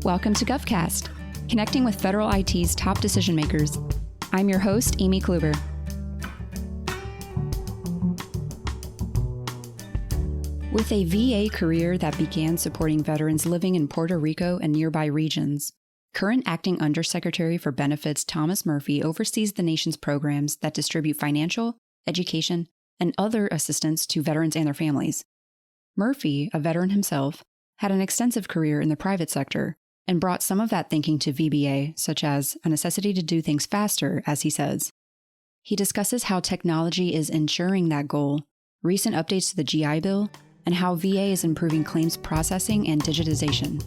Welcome to GovCast, connecting with federal IT's top decision makers. I'm your host, Amy Kluber. With a VA career that began supporting veterans living in Puerto Rico and nearby regions, current Acting Undersecretary for Benefits Thomas Murphy oversees the nation's programs that distribute financial, education, and other assistance to veterans and their families. Murphy, a veteran himself, had an extensive career in the private sector and brought some of that thinking to VBA, such as a necessity to do things faster, as he says. He discusses how technology is ensuring that goal, recent updates to the GI Bill, and how VA is improving claims processing and digitization.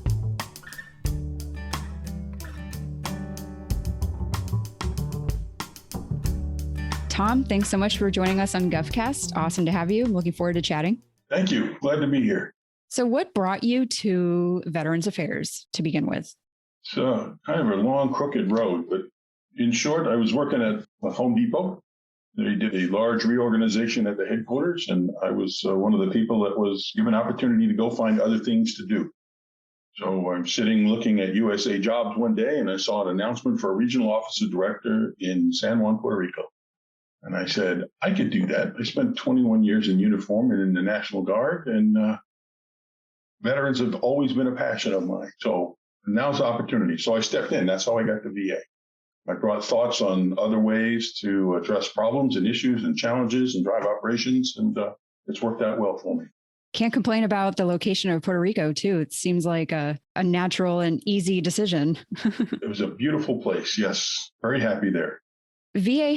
Tom, thanks so much for joining us on GovCast. Awesome to have you. Looking forward to chatting. Thank you. Glad to be here. So what brought you to Veterans Affairs to begin with? It's kind of a long, crooked road, but in short, I was working at Home Depot. They did a large reorganization at the headquarters, and I was one of the people that was given opportunity to go find other things to do. So I'm sitting looking at USA Jobs one day, and I saw an announcement for a regional office director in San Juan, Puerto Rico. And I said, I could do that. I spent 21 years in uniform and in the National Guard, and veterans have always been a passion of mine. So now's the opportunity. So I stepped in. That's how I got to VA. I brought thoughts on other ways to address problems and issues and challenges and drive operations, and it's worked out well for me. Can't complain about the location of Puerto Rico, too. It seems like a natural and easy decision. It was a beautiful place. Yes, very happy there. VA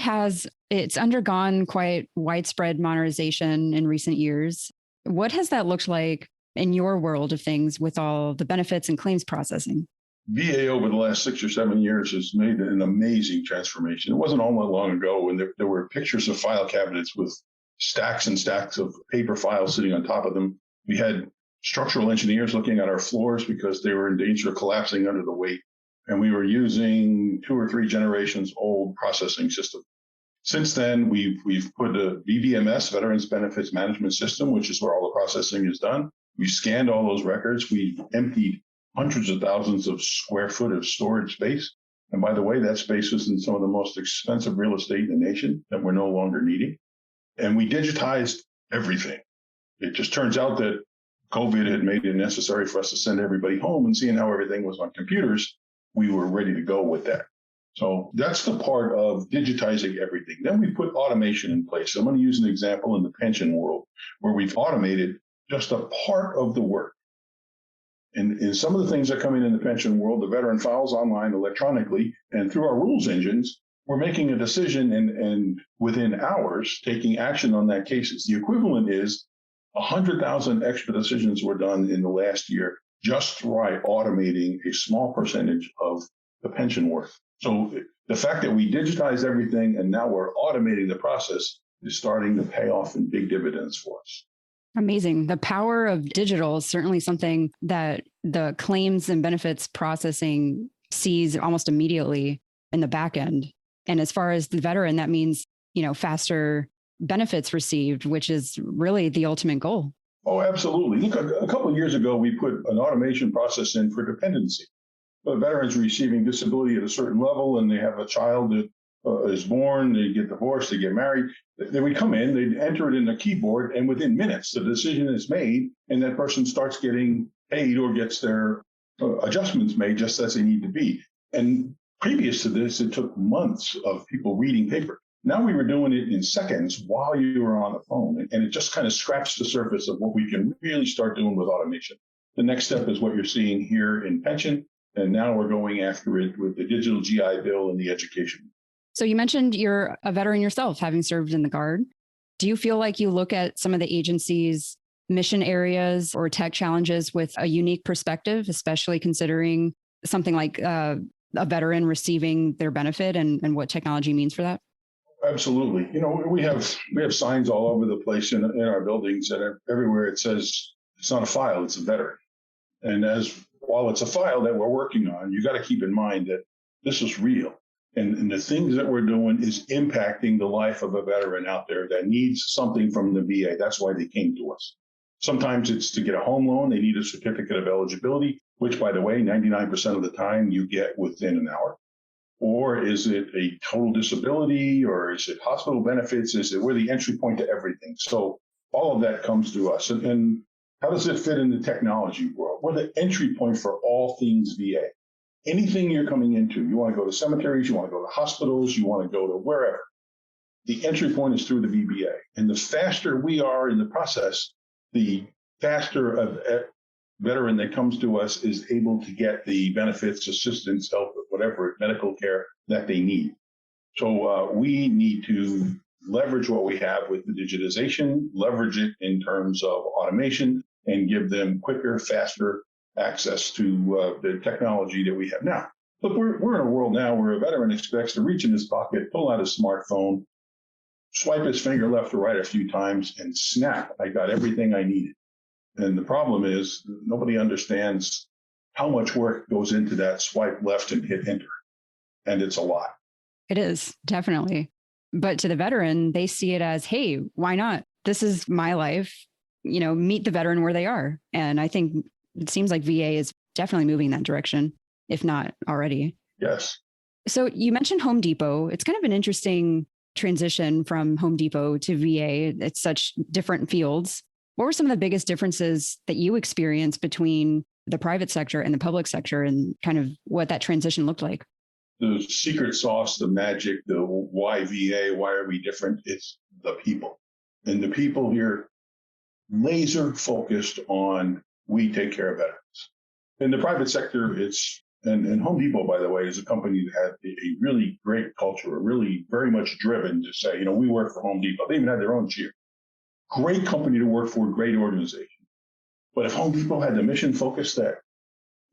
it's undergone quite widespread modernization in recent years. What has that looked like in your world of things with all the benefits and claims processing? VA over the last 6 or 7 years has made an amazing transformation. It wasn't all that long ago when there were pictures of file cabinets with stacks and stacks of paper files sitting on top of them. We had structural engineers looking at our floors because they were in danger of collapsing under the weight. And we were using 2 or 3 generations old processing system. Since then, we've put a VBMS, Veterans Benefits Management System, which is where all the processing is done. We scanned all those records. We've emptied hundreds of thousands of square foot of storage space. And by the way, that space was in some of the most expensive real estate in the nation that we're no longer needing. And we digitized everything. It just turns out that COVID had made it necessary for us to send everybody home, and seeing how everything was on computers, we were ready to go with that. So that's the part of digitizing everything. Then we put automation in place. I'm going to use an example in the pension world where we've automated just a part of the work. And in some of the things that come in the pension world, the veteran files online electronically, and through our rules engines, we're making a decision and within hours taking action on that cases. The equivalent is 100,000 extra decisions were done in the last year just by automating a small percentage of the pension work. So the fact that we digitized everything and now we're automating the process is starting to pay off in big dividends for us. Amazing. The power of digital is certainly something that the claims and benefits processing sees almost immediately in the back end. And as far as the veteran, that means, faster benefits received, which is really the ultimate goal. Oh, absolutely. Look, a couple of years ago, we put an automation process in for dependency. Veterans receiving disability at a certain level, and they have a child that is born, they get divorced, they get married. They would come in, they'd enter it in the keyboard, and within minutes, the decision is made, and that person starts getting paid or gets their adjustments made just as they need to be. And previous to this, it took months of people reading paper. Now we were doing it in seconds while you were on the phone, and it just kind of scratched the surface of what we can really start doing with automation. The next step is what you're seeing here in pension, and now we're going after it with the digital GI Bill and the education. So you mentioned you're a veteran yourself, having served in the Guard. Do you feel like you look at some of the agency's mission areas or tech challenges with a unique perspective, especially considering something like a veteran receiving their benefit and what technology means for that? Absolutely. We have signs all over the place in our buildings, and everywhere it says it's not a file, it's a veteran. And while it's a file that we're working on, you got to keep in mind that this is real. And the things that we're doing is impacting the life of a veteran out there that needs something from the VA. That's why they came to us. Sometimes it's to get a home loan. They need a certificate of eligibility. which, by the way, 99% of the time you get within an hour? Or is it a total disability? Or is it hospital benefits? Is it we're the entry point to everything? So all of that comes to us. And how does it fit in the technology world? We're the entry point for all things VA. Anything you're coming into, you want to go to cemeteries, you want to go to hospitals, you want to go to wherever. The entry point is through the VBA. And the faster we are in the process, the faster a veteran that comes to us is able to get the benefits, assistance, help, whatever, medical care that they need. So we need to leverage what we have with the digitization, leverage it in terms of automation, and give them quicker, faster access to the technology that we have now. Look, we're in a world now where a veteran expects to reach in his pocket, pull out his smartphone, swipe his finger left or right a few times, and snap, I got everything I needed. And the problem is nobody understands how much work goes into that swipe left and hit enter. And it's a lot. It is, definitely. But to the veteran, they see it as, hey, why not? This is my life. Meet the veteran where they are. And I think it seems like VA is definitely moving that direction, if not already. Yes. So you mentioned Home Depot. It's kind of an interesting transition from Home Depot to VA. It's such different fields. What were some of the biggest differences that you experienced between the private sector and the public sector and kind of what that transition looked like? The secret sauce, the magic, the why VA, why are we different? It's the people. And the people here laser focused on we take care of veterans. In the private sector, and Home Depot, by the way, is a company that had a really great culture, really very much driven to say, we work for Home Depot. They even had their own cheer. Great company to work for, great organization. But if Home Depot had the mission focus that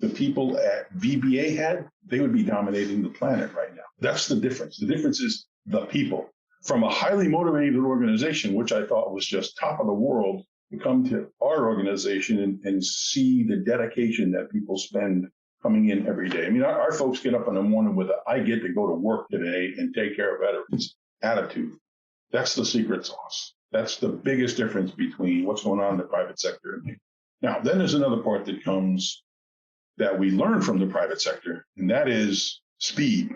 the people at VBA had, they would be dominating the planet right now. That's the difference. The difference is the people. From a highly motivated organization, which I thought was just top of the world, to come to our organization and see the dedication that people spend coming in every day. I mean, our folks get up in the morning with I get to go to work today and take care of veterans attitude. That's the secret sauce. That's the biggest difference between what's going on in the private sector and me. Now, then there's another part that comes that we learn from the private sector, and that is speed.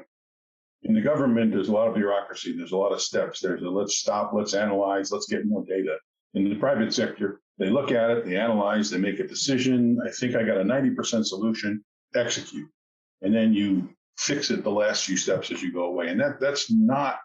In the government, there's a lot of bureaucracy. There's a lot of steps. There's a let's stop, let's analyze, let's get more data. In the private sector, they look at it, they analyze, they make a decision. I think I got a 90% solution, execute. And then you fix it the last few steps as you go away. And that's not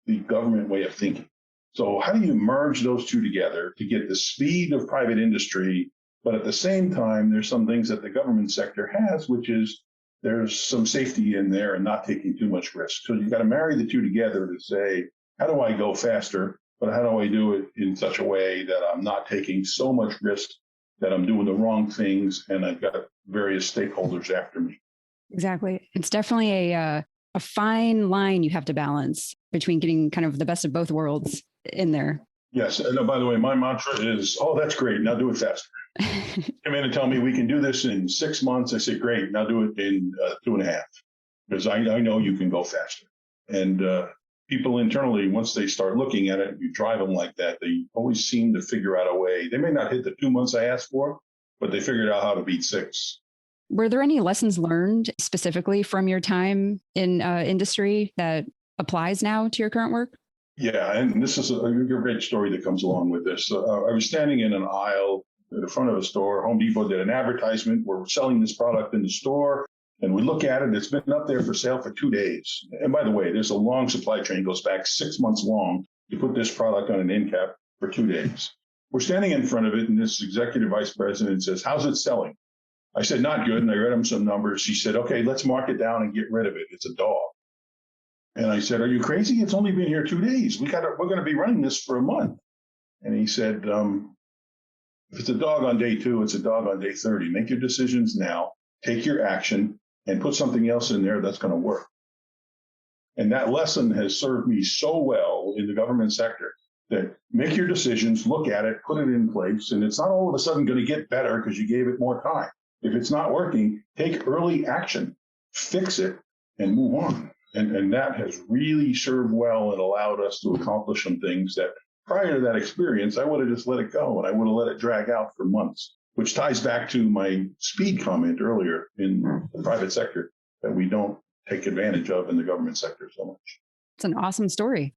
the government way of thinking. So how do you merge those two together to get the speed of private industry, but at the same time, there's some things that the government sector has, which is there's some safety in there and not taking too much risk. So you've got to marry the two together to say, how do I go faster, but how do I do it in such a way that I'm not taking so much risk that I'm doing the wrong things and I've got various stakeholders after me. Exactly. It's definitely a fine line you have to balance between getting kind of the best of both worlds in there. Yes. And by the way, my mantra is, that's great. Now do it faster. Come in and tell me we can do this in 6 months. I say, great. Now do it in 2.5, because I know you can go faster. And people internally, once they start looking at it, you drive them like that, they always seem to figure out a way. They may not hit the 2 months I asked for, but they figured out how to beat 6. Were there any lessons learned specifically from your time in industry that applies now to your current work? Yeah, and this is a great story that comes along with this. I was standing in an aisle in the front of a store. Home Depot did an advertisement where we're selling this product in the store. And we look at it, it's been up there for sale for 2 days. And by the way, there's a long supply chain, goes back 6 months long to put this product on an end cap for 2 days. We're standing in front of it, and this executive vice president says, how's it selling? I said, not good. And I read him some numbers. He said, okay, let's mark it down and get rid of it. It's a dog. And I said, are you crazy? It's only been here 2 days. We're going to be running this for a month. And he said, if it's a dog on day 2, it's a dog on day 30. Make your decisions now, take your action, and put something else in there that's going to work. And that lesson has served me so well in the government sector that make your decisions, look at it, put it in place, and it's not all of a sudden going to get better because you gave it more time. If it's not working, take early action, fix it, and move on. And that has really served well and allowed us to accomplish some things that prior to that experience, I would have just let it go and I would have let it drag out for months. which ties back to my speed comment earlier in the private sector that we don't take advantage of in the government sector so much. It's an awesome story.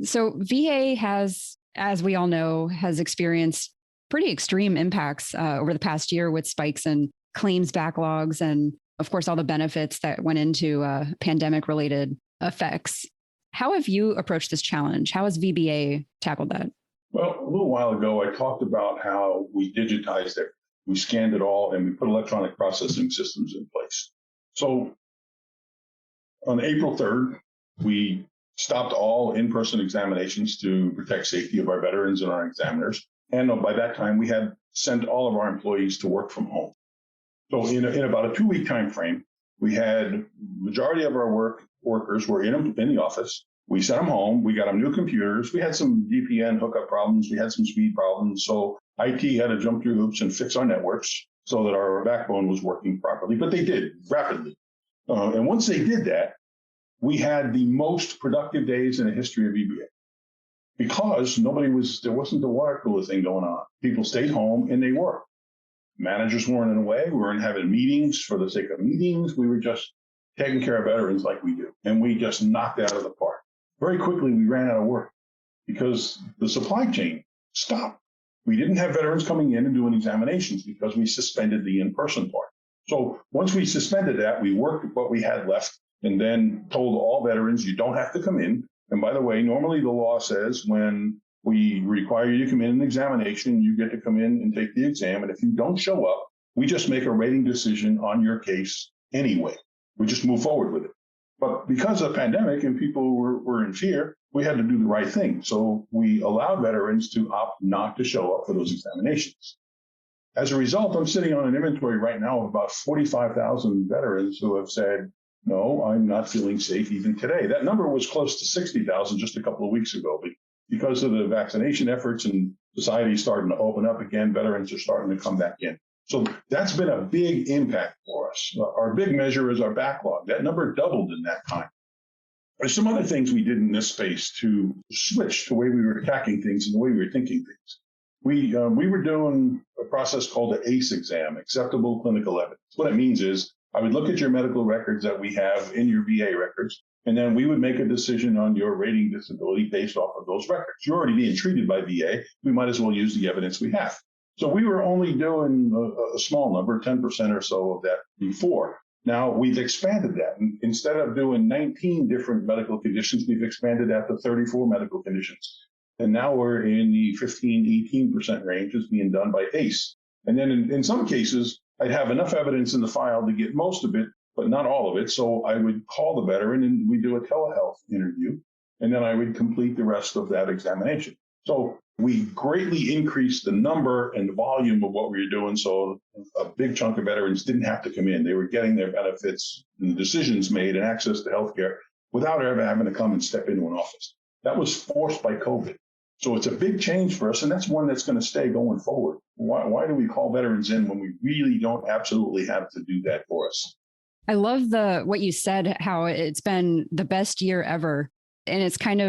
So VA has, as we all know, has experienced pretty extreme impacts over the past year with spikes in claims backlogs and, of course, all the benefits that went into pandemic-related effects. How have you approached this challenge? How has VBA tackled that? Well, a little while ago, I talked about how we digitized it. We scanned it all and we put electronic processing systems in place. So on April 3rd, we stopped all in-person examinations to protect safety of our veterans and our examiners. And by that time, we had sent all of our employees to work from home. So in about a 2-week time frame, we had majority of our workers were in the office. We sent them home. We got them new computers. We had some VPN hookup problems. We had some speed problems. So IT had to jump through hoops and fix our networks so that our backbone was working properly. But they did rapidly. And once they did that, we had the most productive days in the history of VBA because there wasn't the water cooler thing going on. People stayed home and they worked. Managers weren't in a way. We weren't having meetings for the sake of meetings. We were just taking care of veterans like we do. And we just knocked it out of the park. Very quickly, we ran out of work because the supply chain stopped. We didn't have veterans coming in and doing examinations because we suspended the in-person part. So once we suspended that, we worked with what we had left and then told all veterans, you don't have to come in. And by the way, normally the law says when we require you to come in an examination, you get to come in and take the exam. And if you don't show up, we just make a rating decision on your case anyway. We just move forward with it. But because of the pandemic and people were in fear, we had to do the right thing. So we allowed veterans to opt not to show up for those examinations. As a result, I'm sitting on an inventory right now of about 45,000 veterans who have said, no, I'm not feeling safe even today. That number was close to 60,000 just a couple of weeks ago. But because of the vaccination efforts and society starting to open up again, veterans are starting to come back in. So that's been a big impact for us. Our big measure is our backlog. That number doubled in that time. There's some other things we did in this space to switch the way we were attacking things and the way we were thinking things. We were doing a process called the ACE exam, acceptable clinical evidence. What it means is I would look at your medical records that we have in your VA records, and then we would make a decision on your rating disability based off of those records. You're already being treated by VA. We might as well use the evidence we have. So we were only doing a small number, 10% or so of that before. Now we've expanded that. And instead of doing 19 different medical conditions, we've expanded that to 34 medical conditions. And now we're in the 15, 18% range is being done by ACE. And then in some cases, I'd have enough evidence in the file to get most of it, but not all of it. So I would call the veteran and we do a telehealth interview, and then I would complete the rest of that examination. So we greatly increased the number and the volume of what we were doing. So a big chunk of veterans didn't have to come in. They were getting their benefits and decisions made and access to healthcare without ever having to come and step into an office. That was forced by COVID. So it's a big change for us, and that's one that's going to stay going forward. Why do we call veterans in when we really don't absolutely have to do that for us? I love what you said, how it's been the best year ever. And it kind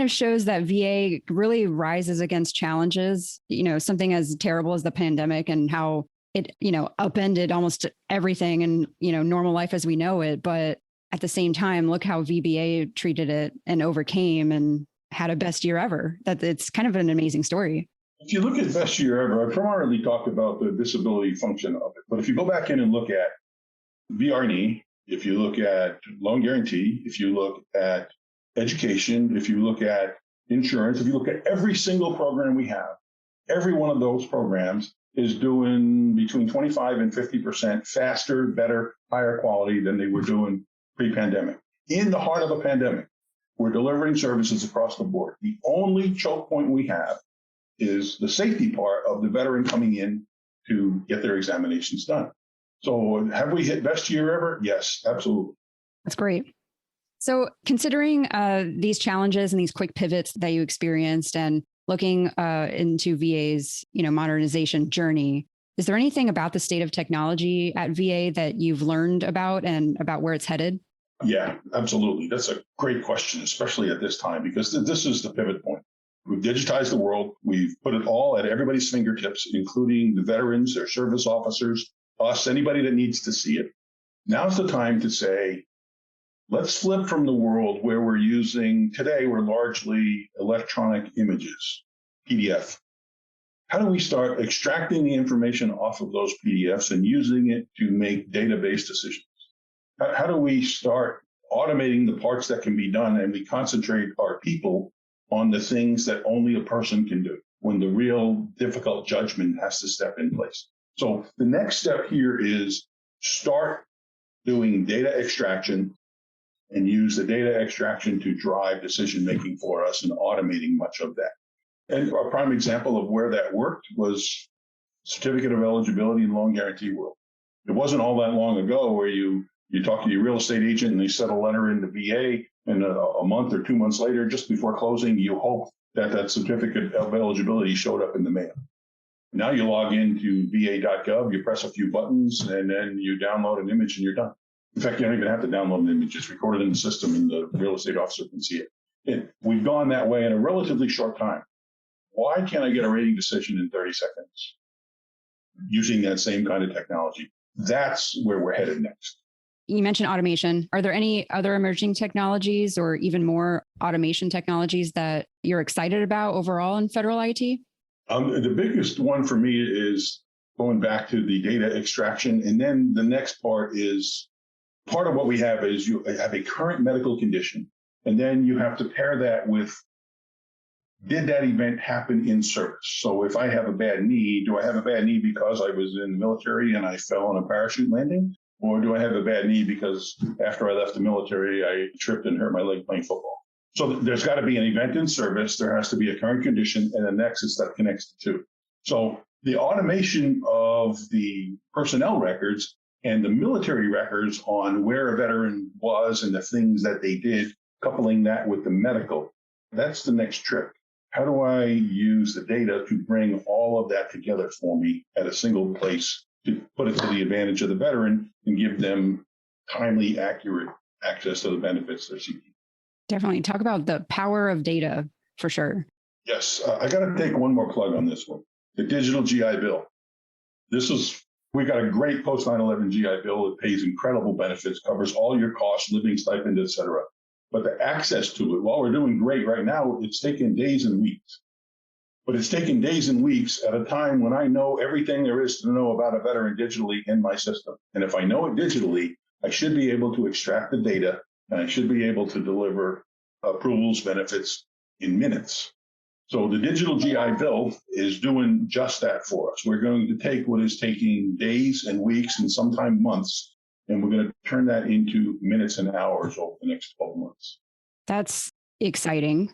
of shows that VA really rises against challenges, something as terrible as the pandemic and how it, upended almost everything and, normal life as we know it. But at the same time, look how VBA treated it and overcame and had a best year ever. That it's kind of an amazing story. If you look at best year ever, I primarily talked about the disability function of it. But if you go back in and look at VRNE, if you look at loan guarantee, if you look at education, if you look at insurance, if you look at every single program we have, every one of those programs is doing between 25 and 50% faster, better, higher quality than they were doing pre-pandemic. In the heart of a pandemic, we're delivering services across the board. The only choke point we have is the safety part of the veteran coming in to get their examinations done. So have we hit best year ever? Yes, absolutely. That's great. So considering these challenges and these quick pivots that you experienced and looking into VA's, modernization journey, is there anything about the state of technology at VA that you've learned about and about where it's headed? Yeah, absolutely. That's a great question, especially at this time, because this is the pivot point. We've digitized the world. We've put it all at everybody's fingertips, including the veterans, their service officers, us, anybody that needs to see it. Now's the time to say, let's flip from the world where today we're largely electronic images, PDF. How do we start extracting the information off of those PDFs and using it to make database decisions? How do we start automating the parts that can be done and we concentrate our people on the things that only a person can do when the real difficult judgment has to step in place? So the next step here is start doing data extraction and use the data extraction to drive decision making for us and automating much of that. And a prime example of where that worked was certificate of eligibility and loan guarantee world. It wasn't all that long ago where you talk to your real estate agent and they sent a letter into VA, and a month or 2 months later, just before closing, you hope that certificate of eligibility showed up in the mail. Now you log into va.gov, you press a few buttons, and then you download an image and you're done. In fact, you don't even have to download an image. It's recorded in the system and the real estate officer can see it. And we've gone that way in a relatively short time. Why can't I get a rating decision in 30 seconds using that same kind of technology? That's where we're headed next. You mentioned automation. Are there any other emerging technologies or even more automation technologies that you're excited about overall in federal IT? The biggest one for me is going back to the data extraction. And then the next part is part of what we have is you have a current medical condition. And then you have to pair that with, did that event happen in service? So if I have a bad knee, do I have a bad knee because I was in the military and I fell on a parachute landing? Or do I have a bad knee because after I left the military, I tripped and hurt my leg playing football? So there's got to be an event in service. There has to be a current condition and a nexus that connects the two. So the automation of the personnel records and the military records on where a veteran was and the things that they did, coupling that with the medical, that's the next trick. How do I use the data to bring all of that together for me at a single place to put it to the advantage of the veteran and give them timely, accurate access to the benefits they're seeking? Definitely. Talk about the power of data for sure. Yes. I got to take one more plug on this one. The digital GI Bill. We got a great post 9/11 GI Bill. It pays incredible benefits, covers all your costs, living stipend, et cetera. But the access to it, while we're doing great right now, it's taken days and weeks. But it's taken days and weeks at a time when I know everything there is to know about a veteran digitally in my system. And if I know it digitally, I should be able to extract the data and I should be able to deliver approvals, benefits in minutes. So the digital GI Bill is doing just that for us. We're going to take what is taking days and weeks and sometimes months, and we're going to turn that into minutes and hours over the next 12 months. That's exciting.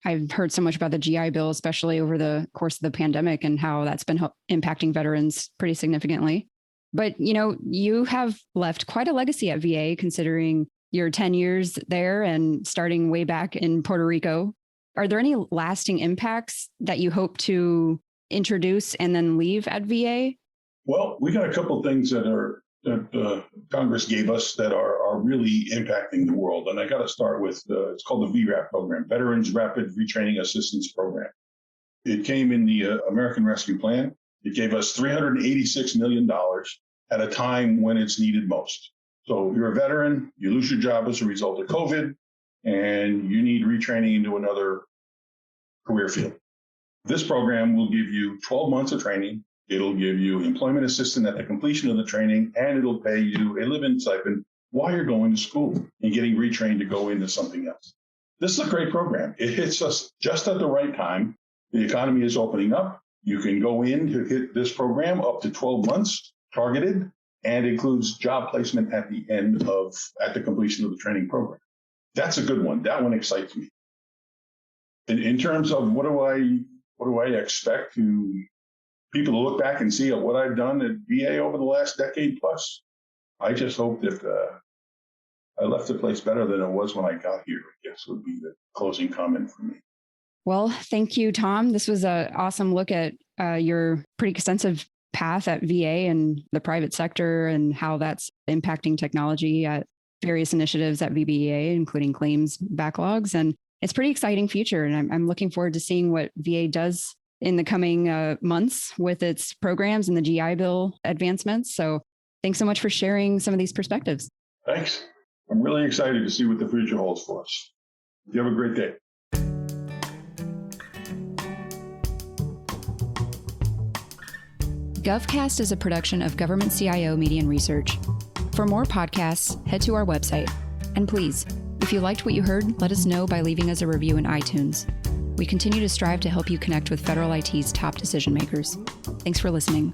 I've heard so much about the GI Bill, especially over the course of the pandemic and how that's been impacting veterans pretty significantly. But, you have left quite a legacy at VA considering your 10 years there and starting way back in Puerto Rico. Are there any lasting impacts that you hope to introduce and then leave at VA? Well, we got a couple of things that Congress gave us that are really impacting the world. And I got to start with, it's called the VRAP program, Veterans Rapid Retraining Assistance Program. It came in the American Rescue Plan. It gave us $386 million at a time when it's needed most. So you're a veteran, you lose your job as a result of COVID, and you need retraining into another career field. This program will give you 12 months of training. It'll give you employment assistance at the completion of the training, and it'll pay you a live-in stipend while you're going to school and getting retrained to go into something else. This is a great program. It hits us just at the right time. The economy is opening up. You can go in to hit this program up to 12 months targeted, and includes job placement at the completion of the training program. That's a good one. That one excites me. In terms of what do I expect to people to look back and see at what I've done at VA over the last decade plus, I just hope that I left the place better than it was when I got here, I guess would be the closing comment for me. Well, thank you, Tom. This was an awesome look at your pretty extensive path at VA and the private sector and how that's impacting technology at various initiatives at VBEA, including claims backlogs. And it's a pretty exciting future. And I'm looking forward to seeing what VA does in the coming months with its programs and the GI Bill advancements. So thanks so much for sharing some of these perspectives. Thanks. I'm really excited to see what the future holds for us. You have a great day. GovCast is a production of Government CIO Media and Research. For more podcasts, head to our website. And please, if you liked what you heard, let us know by leaving us a review in iTunes. We continue to strive to help you connect with federal IT's top decision makers. Thanks for listening.